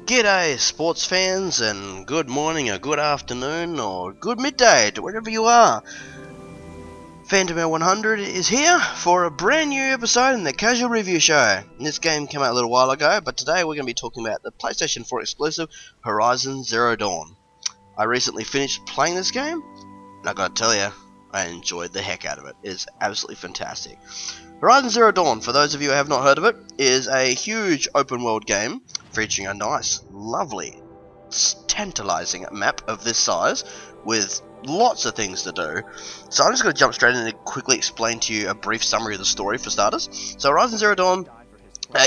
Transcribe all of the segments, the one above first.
G'day sports fans, and good morning or good afternoon or good midday to wherever you are. Phantom Air 100 is here for a brand new episode in the Casual Review Show. This game came out a little while ago, but today we're going to be talking about the PlayStation 4 exclusive Horizon Zero Dawn. I recently finished playing this game, and I gotta tell you, I enjoyed the heck out of it. It's absolutely fantastic. Horizon Zero Dawn, for those of you who have not heard of it, is a huge open world game featuring a nice, lovely, tantalizing map of this size with lots of things to do. So I'm just going to jump straight in and quickly explain to you a brief summary of the story for starters. So Horizon Zero Dawn,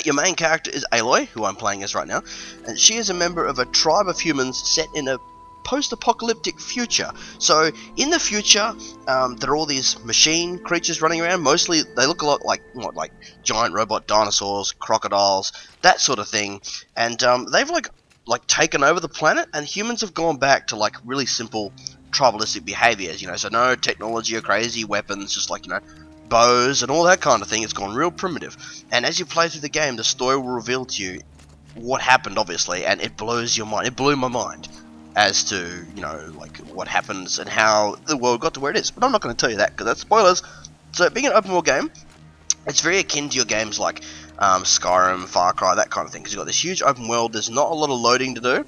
your main character is Aloy, who I'm playing as right now, and she is a member of a tribe of humans set in a post-apocalyptic future. So in the future, there are all these machine creatures running around. Mostly they look a lot like like giant robot dinosaurs, crocodiles, that sort of thing. And they've like taken over the planet, and humans have gone back to like really simple tribalistic behaviors. So no technology or crazy weapons, just like bows and all that kind of thing. It's gone real primitive. And as you play through the game, the story will reveal to you what happened, obviously, and it blows your mind. It blew my mind as to, like what happens and how the world got to where it is. But I'm not going to tell you that because that's spoilers. So being an open world game, it's very akin to your games like Skyrim, Far Cry, that kind of thing, because you've got this huge open world. There's not a lot of loading to do,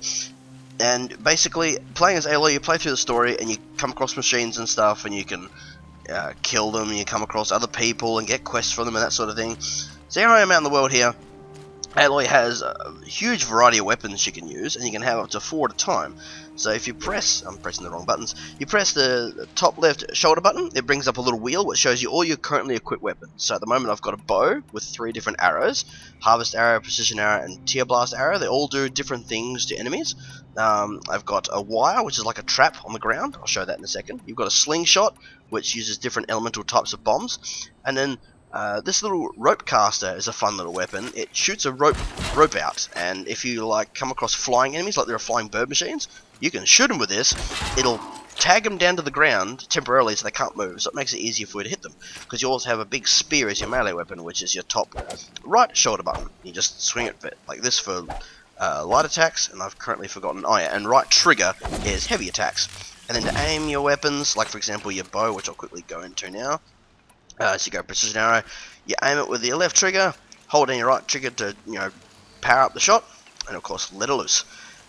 and basically playing as Aloy, you play through the story and you come across machines and stuff, and you can kill them, and you come across other people and get quests from them and that sort of thing. So here I am out in the world here. Aloy has a huge variety of weapons she can use, and you can have up to 4 at a time. So if you press, I'm pressing the wrong buttons, you press the top left shoulder button, it brings up a little wheel which shows you all your currently equipped weapons. So at the moment I've got a bow with 3 different arrows, harvest arrow, precision arrow, and tear blast arrow. They all do different things to enemies. I've got a wire, which is like a trap on the ground. I'll show that in a second. You've got a slingshot, which uses different elemental types of bombs, and then this little rope caster is a fun little weapon. It shoots a rope out, and if you come across flying enemies, like there are flying bird machines, you can shoot them with this. It'll tag them down to the ground temporarily so they can't move, so it makes it easier for you to hit them. Because you also have a big spear as your melee weapon, which is your top right shoulder button. You just swing it like this for light attacks, and I've currently forgotten. Oh yeah, and right trigger is heavy attacks. And then to aim your weapons, like for example your bow, which I'll quickly go into now. So you go precision arrow, you aim it with your left trigger, hold down your right trigger to power up the shot, and of course let it loose.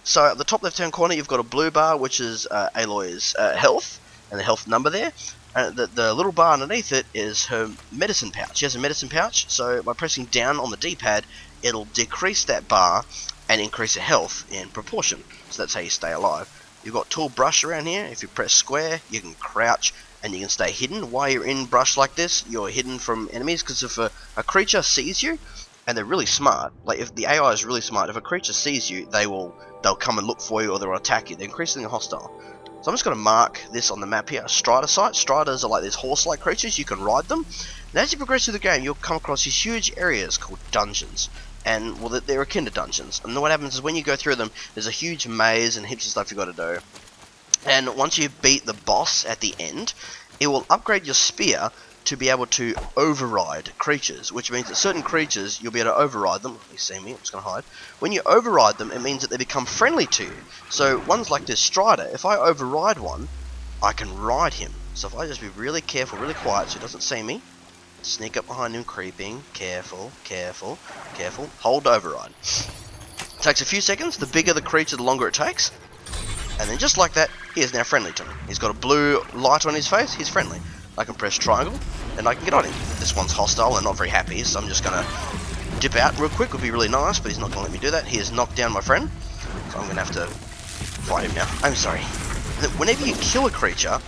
So at the top left hand corner you've got a blue bar, which is Aloy's health, and the health number there. And the little bar underneath it is her medicine pouch. She has a medicine pouch, so by pressing down on the D-pad it'll decrease that bar and increase her health in proportion. So that's how you stay alive. You've got tool brush around here. If you press square you can crouch and you can stay hidden. While you're in brush like this, you're hidden from enemies, because if a creature sees you, and they're really smart, like if the AI is really smart, if a creature sees you, they'll come and look for you, or they'll attack you. They're increasingly hostile. So I'm just going to mark this on the map here, a strider site. Striders are like these horse-like creatures, you can ride them. And as you progress through the game, you'll come across these huge areas called dungeons. And, well, they're akin to dungeons. And what happens is when you go through them, there's a huge maze and heaps of stuff you've got to do. And once you beat the boss at the end, it will upgrade your spear to be able to override creatures, which means that certain creatures, you'll be able to override them. You see me, I'm just going to hide. When you override them, it means that they become friendly to you. So ones like this Strider, if I override one, I can ride him. So if I just be really careful, really quiet so he doesn't see me, sneak up behind him, creeping, careful, careful, careful, hold override. It takes a few seconds. The bigger the creature, the longer it takes. And then just like that, he is now friendly to me. He's got a blue light on his face, he's friendly. I can press triangle, and I can get on him. This one's hostile and not very happy, so I'm just going to dip out real quick. Would be really nice, but he's not going to let me do that. He has knocked down my friend, so I'm going to have to fight him now. I'm sorry. Whenever you kill a creature,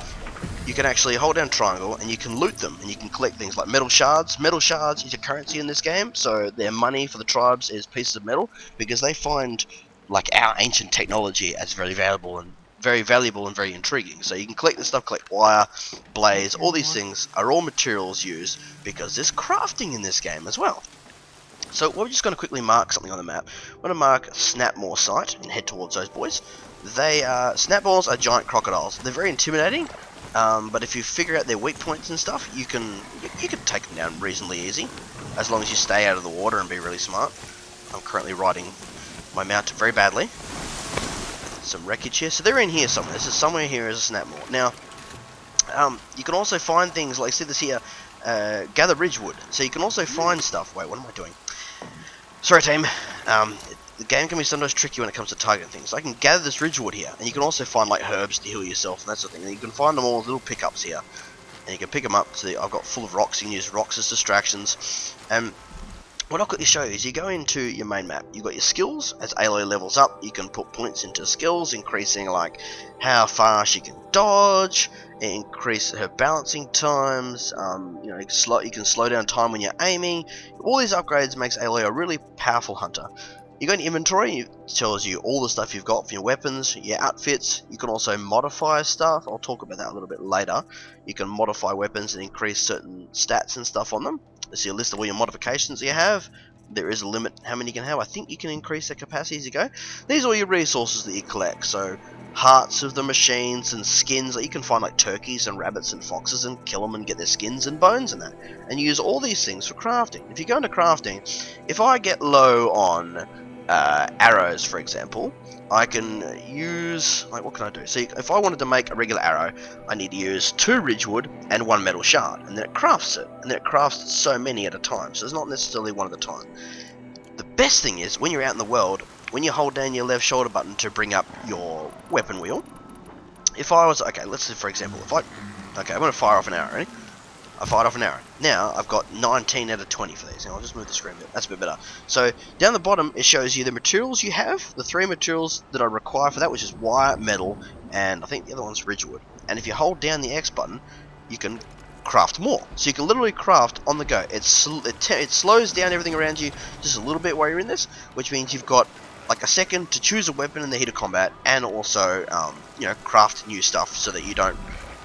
you can actually hold down triangle, and you can loot them, and you can collect things like metal shards. Metal shards is a currency in this game, so their money for the tribes is pieces of metal, because they find like our ancient technology as very valuable and very intriguing. So you can collect this stuff, collect wire, blaze, all these things are all materials used because there's crafting in this game as well. So we're just going to quickly mark something on the map. I'm going to mark Snapmore site and head towards those boys. Snapmores are giant crocodiles. They're very intimidating, but if you figure out their weak points and stuff, you can take them down reasonably easy, as long as you stay out of the water and be really smart. I'm currently riding my mount very badly. Some wreckage here. So they're in here somewhere. This is somewhere here as a snap maw. Now, you can also find things like, see this here, gather ridgewood. So you can also find stuff. Wait, what am I doing? Sorry, team. The game can be sometimes tricky when it comes to targeting things. So I can gather this ridgewood here, and you can also find like herbs to heal yourself and that sort of thing. And you can find them all as little pickups here, and you can pick them up. So I've got full of rocks. You can use rocks as distractions. What I'll quickly show you is you go into your main map. You've got your skills. As Aloy levels up, you can put points into skills, increasing like how fast she can dodge, increase her balancing times. You know, you can slow down time when you're aiming. All these upgrades makes Aloy a really powerful hunter. You go in inventory, it tells you all the stuff you've got for your weapons, your outfits. You can also modify stuff. I'll talk about that a little bit later. You can modify weapons and increase certain stats and stuff on them. See a list of all your modifications you have. There is a limit how many you can have. I think you can increase their capacity as you go. These are all your resources that you collect. So hearts of the machines and skins. You can find like turkeys and rabbits and foxes and kill them and get their skins and bones and that. And use all these things for crafting. If you go into crafting, if I get low on arrows, for example, I can use, like, what can I do? See, if I wanted to make a regular arrow, I need to use 2 ridgewood and 1 metal shard, and then it crafts it, and then it crafts so many at a time, so it's not necessarily one at a time. The best thing is, when you're out in the world, when you hold down your left shoulder button to bring up your weapon wheel, if I was, okay, let's say for example, I'm going to fire off an arrow, ready? I fired off an arrow. Now I've got 19 out of 20 for these. Now I'll just move the screen a bit. That's a bit better. So down the bottom it shows you the materials you have, the 3 materials that I require for that, which is wire, metal, and I think the other one's ridgewood. And if you hold down the X button, you can craft more. So you can literally craft on the go. It slows down everything around you just a little bit while you're in this, which means you've got like a second to choose a weapon in the heat of combat, and also you know, craft new stuff so that you don't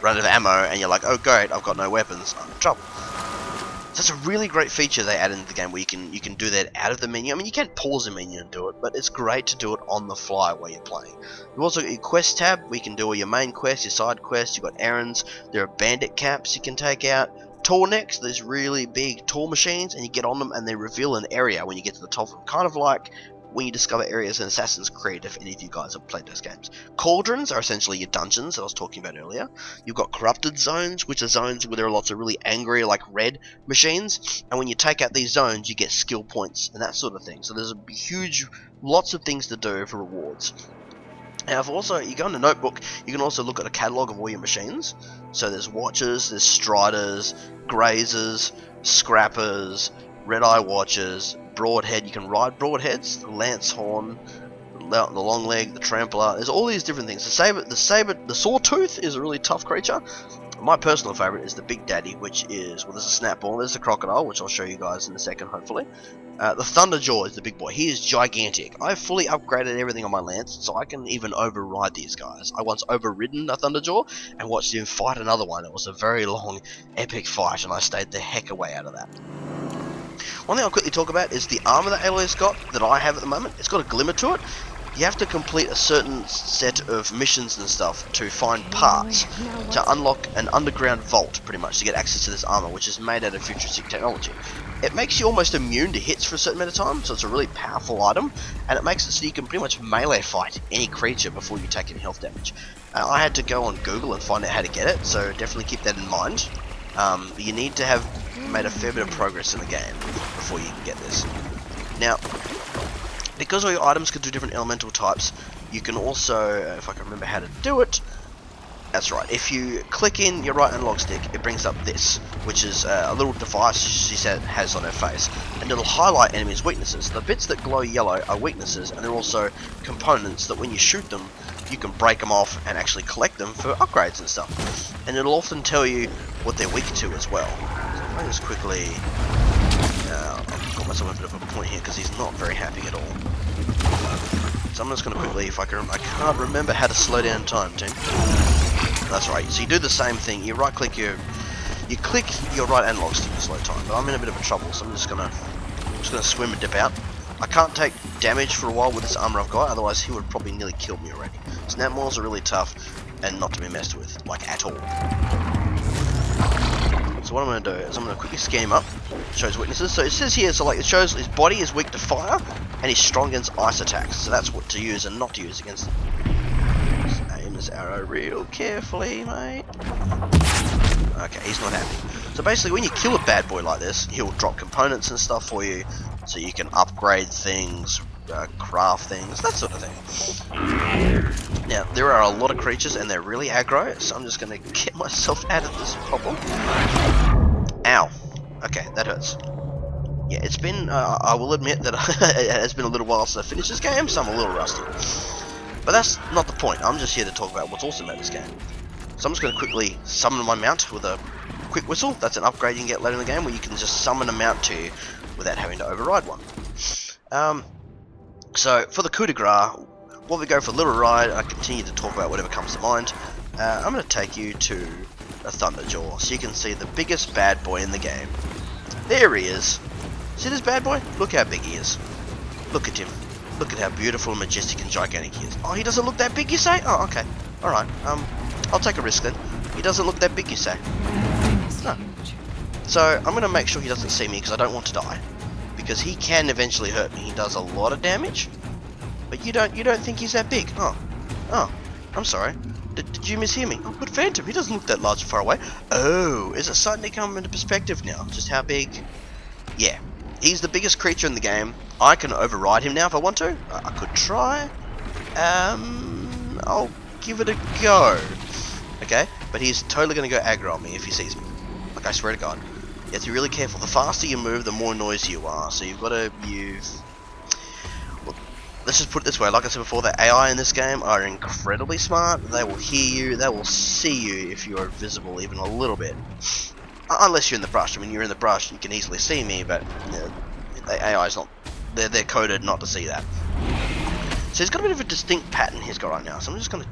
run out of ammo and you're like, oh great, I've got no weapons, I'm in trouble. So that's a really great feature they added into the game, where you can do that out of the menu. I mean, you can pause the menu and do it, but it's great to do it on the fly while you're playing. You've also got your quest tab, where you can do all your main quests, your side quests. You've got errands, there are bandit caps you can take out, tall necks, there's really big tall machines, and you get on them and they reveal an area when you get to the top of them, kind of like when you discover areas in Assassin's Creed, if any of you guys have played those games. Cauldrons are essentially your dungeons that I was talking about earlier. You've got corrupted zones, which are zones where there are lots of really angry, like red machines, and when you take out these zones, you get skill points and that sort of thing. So there's a huge, lots of things to do for rewards. Now, if also you go into Notebook, you can also look at a catalogue of all your machines. So there's watchers, there's striders, grazers, scrappers, red-eye watchers, broadhead. You can ride broadheads, the lance horn, the long leg, the trampler. There's all these different things. The sawtooth is a really tough creature. My personal favorite is the Big Daddy, which is, well, there's a snapball, there's a crocodile, which I'll show you guys in a second, hopefully. The Thunderjaw is the big boy. He is gigantic. I've fully upgraded everything on my lance, so I can even override these guys. I once overridden a Thunderjaw and watched him fight another one. It was a very long, epic fight, and I stayed the heck away out of that. One thing I'll quickly talk about is the armor that Aloy's got, that I have at the moment. It's got a glimmer to it. You have to complete a certain set of missions and stuff to find parts to unlock an underground vault, pretty much, to get access to this armor, which is made out of futuristic technology. It makes you almost immune to hits for a certain amount of time, so it's a really powerful item, and it makes it so you can pretty much melee fight any creature before you take any health damage. I had to go on Google and find out how to get it, so definitely keep that in mind. You need to have made a fair bit of progress in the game before you can get this. Now, because all your items can do different elemental types, you can also, if I can remember how to do it, that's right, if you click in your right analog stick, it brings up this, which is a little device she said has on her face, and it'll highlight enemies' weaknesses. The bits that glow yellow are weaknesses, and they're also components that when you shoot them, you can break them off and actually collect them for upgrades and stuff. And it'll often tell you what they're weak to as well. So if I just quickly, I've got myself a bit of a point here because he's not very happy at all. So I'm just going to quickly, I can't remember how to slow down time, team. That's right. So you do the same thing. You right click you click your right analog stick to slow time. But I'm in a bit of a trouble, so I'm just gonna swim and dip out. I can't take damage for a while with this armor I've got, otherwise he would probably nearly kill me already. Snap maws are really tough and not to be messed with, like at all. So what I'm going to do is I'm going to quickly scan him up, shows weaknesses. So it says here, so like it shows his body is weak to fire, and he's strong against ice attacks, so that's what to use and not to use against him. Just aim this arrow real carefully, mate. Okay, he's not happy. So basically, when you kill a bad boy like this, he'll drop components and stuff for you, so you can upgrade things, craft things, that sort of thing. Now, there are a lot of creatures and they're really aggro, so I'm just going to get myself out of this problem. Ow. Okay, that hurts. Yeah, it's been, I will admit that it has been a little while since I finished this game, so I'm a little rusty. But that's not the point. I'm just here to talk about what's awesome about this game. So I'm just going to quickly summon my mount with a quick whistle. That's an upgrade you can get later in the game where you can just summon a mount to you without having to override one. So for the coup de grace, while we go for a little ride, I continue to talk about whatever comes to mind. I'm going to take you to a Thunderjaw so you can see the biggest bad boy in the game. There he is. See this bad boy? Look how big he is. Look at him. Look at how beautiful and majestic and gigantic he is. Oh, he doesn't look that big, you say? Oh, okay. Alright, I'll take a risk then. He doesn't look that big, you say? No. So, I'm going to make sure he doesn't see me because I don't want to die. Because he can eventually hurt me. He does a lot of damage. But you don't think he's that big? Oh, I'm sorry. Did you mishear me? Oh, but Phantom, he doesn't look that large and far away. Oh, is it starting to come into perspective now? Just how big? Yeah. He's the biggest creature in the game. I can override him now if I want to. I could try. I'll give it a go. Okay, but he's totally going to go aggro on me if he sees me. Like, I swear to God. You have to be really careful. The faster you move, the more noisy you are. So you've got to use... Well, let's just put it this way. Like I said before, the AI in this game are incredibly smart. They will hear you. They will see you if you are visible even a little bit. Unless you're in the brush. I mean, you're in the brush, you can easily see me, but you know, the AI's not. They're coded not to see that. So he's got a bit of a distinct pattern he's got right now. So I'm just gonna.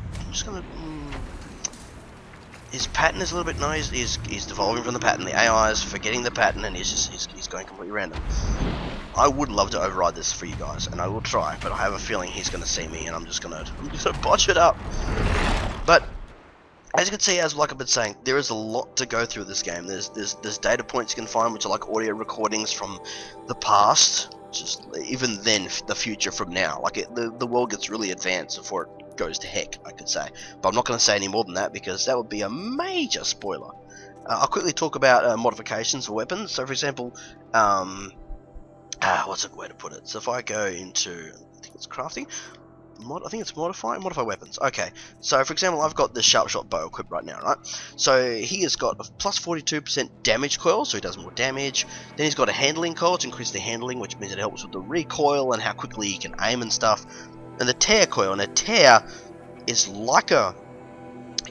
His pattern is a little bit noisy. He's devolving from the pattern. The AI is forgetting the pattern, and he's going completely random. I would love to override this for you guys, and I will try, but I have a feeling he's gonna see me, and I'm just gonna botch it up. But as you can see, as like I've been saying, there is a lot to go through this game. There's data points you can find, which are like audio recordings from the past, just even then the future from now. Like the world gets really advanced before it goes to heck, I could say. But I'm not going to say any more than that because that would be a major spoiler. I'll quickly talk about modifications for weapons. So, for example, what's a good way to put it? So if I go into, I think it's crafting. I think it's modify weapons. Okay, so for example, I've got the sharp shot bow equipped right now, right? So he has got a plus 42% damage coil, so he does more damage. Then he's got a handling coil to increase the handling, which means it helps with the recoil and how quickly he can aim and stuff. And the tear coil, and a tear is like a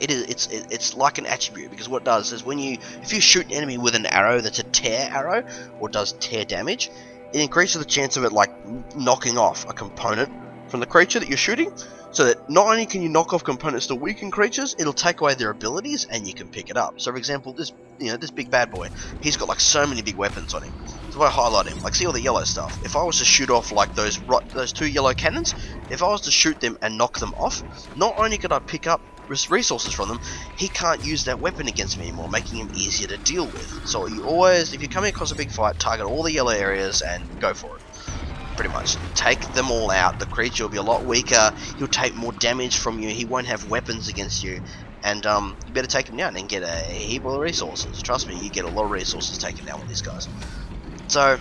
it's like an attribute, because what it does is if you shoot an enemy with an arrow that's a tear arrow or does tear damage, it increases the chance of it like knocking off a component from the creature that you're shooting, so that not only can you knock off components to weaken creatures, it'll take away their abilities and you can pick it up. So for example, this big bad boy, he's got like so many big weapons on him. So if I highlight him, like see all the yellow stuff, if I was to shoot off like those two yellow cannons, if I was to shoot them and knock them off, not only could I pick up resources from them, he can't use that weapon against me anymore, making him easier to deal with. So you always, if you're coming across a big fight, target all the yellow areas and go for it. Pretty much. Take them all out. The creature will be a lot weaker. He'll take more damage from you. He won't have weapons against you. And you better take him down and get a heap of resources. Trust me, you get a lot of resources taken down with these guys. So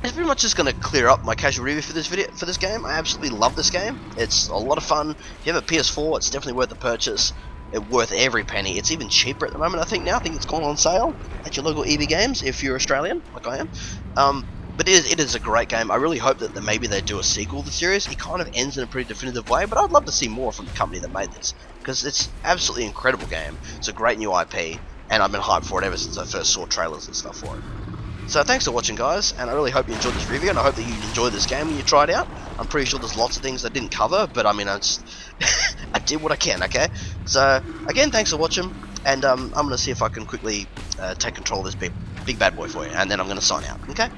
it's pretty much just going to clear up my casual review for this game. I absolutely love this game. It's a lot of fun. If you have a PS4, it's definitely worth the purchase. It's worth every penny. It's even cheaper at the moment, I think now. I think it's gone on sale at your local EB Games if you're Australian, like I am. But it is a great game. I really hope that maybe they do a sequel to the series. It kind of ends in a pretty definitive way, but I'd love to see more from the company that made this, because it's absolutely incredible game. It's a great new IP, and I've been hyped for it ever since I first saw trailers and stuff for it. So thanks for watching, guys, and I really hope you enjoyed this review, and I hope that you enjoyed this game when you try it out. I'm pretty sure there's lots of things I didn't cover, but I mean, I did what I can, okay? So, again, thanks for watching, and I'm going to see if I can quickly take control of this big bad boy for you, and then I'm going to sign out, okay?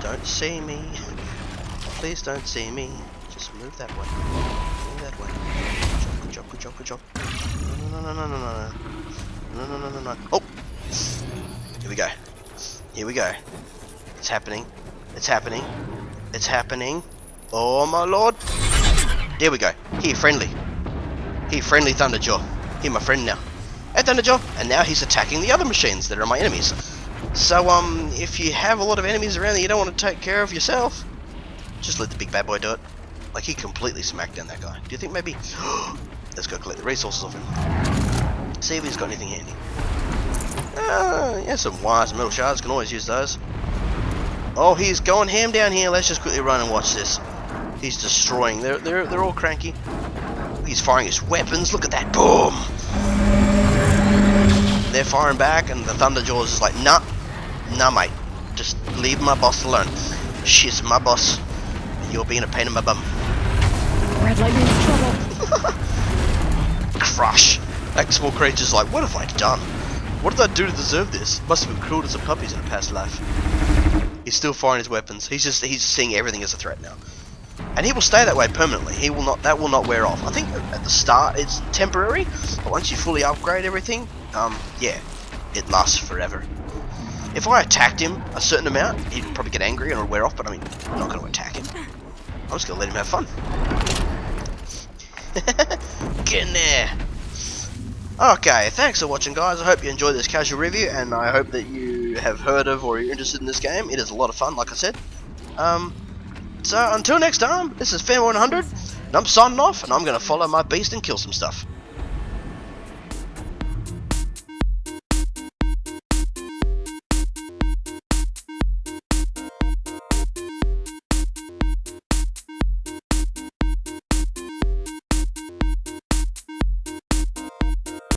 Don't see me. Please don't see me. Just move that way. going that way. Good job, good job, good job. No, no, no, no, no, no, no, no, no, no, no. Oh! Here we go. Here we go. It's happening. It's happening. It's happening. Oh my lord. There we go. Here, friendly. Here, friendly Thunderjaw. Here, my friend now. Hey, Thunderjaw. And now he's attacking the other machines that are my enemies. So, if you have a lot of enemies around that you don't want to take care of yourself, just let the big bad boy do it. Like, he completely smacked down that guy. Do you think maybe... Let's go collect the resources off him. See if he's got anything handy. Yeah, some wires and metal shards. Can always use those. Oh, he's going ham down here. Let's just quickly run and watch this. He's destroying. They're all cranky. He's firing his weapons. Look at that. Boom! They're firing back, and the Thunderjaw is just like, nah, mate. Just leave my boss alone. She's my boss. And you're being a pain in my bum. Red Lightning's trouble. Crush. That small creature's like, what have I done? What did I do to deserve this? Must have been cruel to some puppies in a past life. He's still firing his weapons. He's seeing everything as a threat now. And he will stay that way permanently. He will not. That will not wear off. I think at the start it's temporary, but once you fully upgrade everything, yeah, it lasts forever. If I attacked him a certain amount, he'd probably get angry and it would wear off. But I mean, I'm not going to attack him. I'm just going to let him have fun. Get in there. Okay, thanks for watching, guys. I hope you enjoyed this casual review, and I hope that you have heard of or you're interested in this game. It is a lot of fun, like I said. So until next time, this is Fan100, and I'm signing off, and I'm going to follow my beast and kill some stuff.